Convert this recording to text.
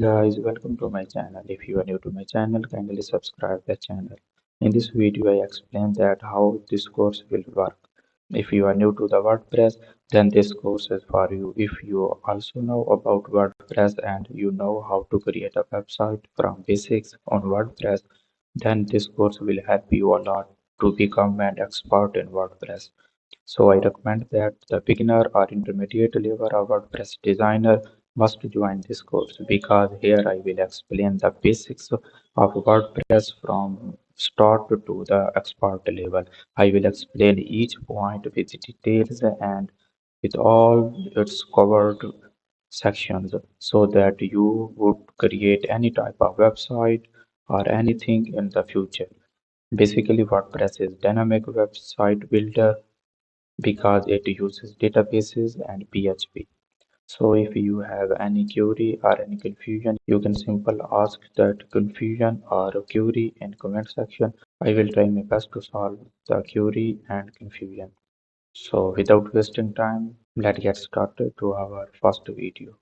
Guys, welcome to my channel. If you are new to my channel, kindly subscribe the channel. In this video, I explain that how this course will work. If you are new to the WordPress, then this course is for you. If you also know about WordPress and you know how to create a website from basics on WordPress, then this course will help you a lot to become an expert in WordPress. So I recommend that the beginner or intermediate level or WordPress designer must join this course because here I will explain the basics of WordPress from start to the expert level. I will explain each point with details and with all its covered sections so that you would create any type of website or anything in the future. Basically, WordPress is dynamic website builder because it uses databases and PHP. So if you have any query or any confusion, you can simply ask that confusion or query in comment section. I will try my best to solve the query and confusion. So without wasting time, let's get started to our first video.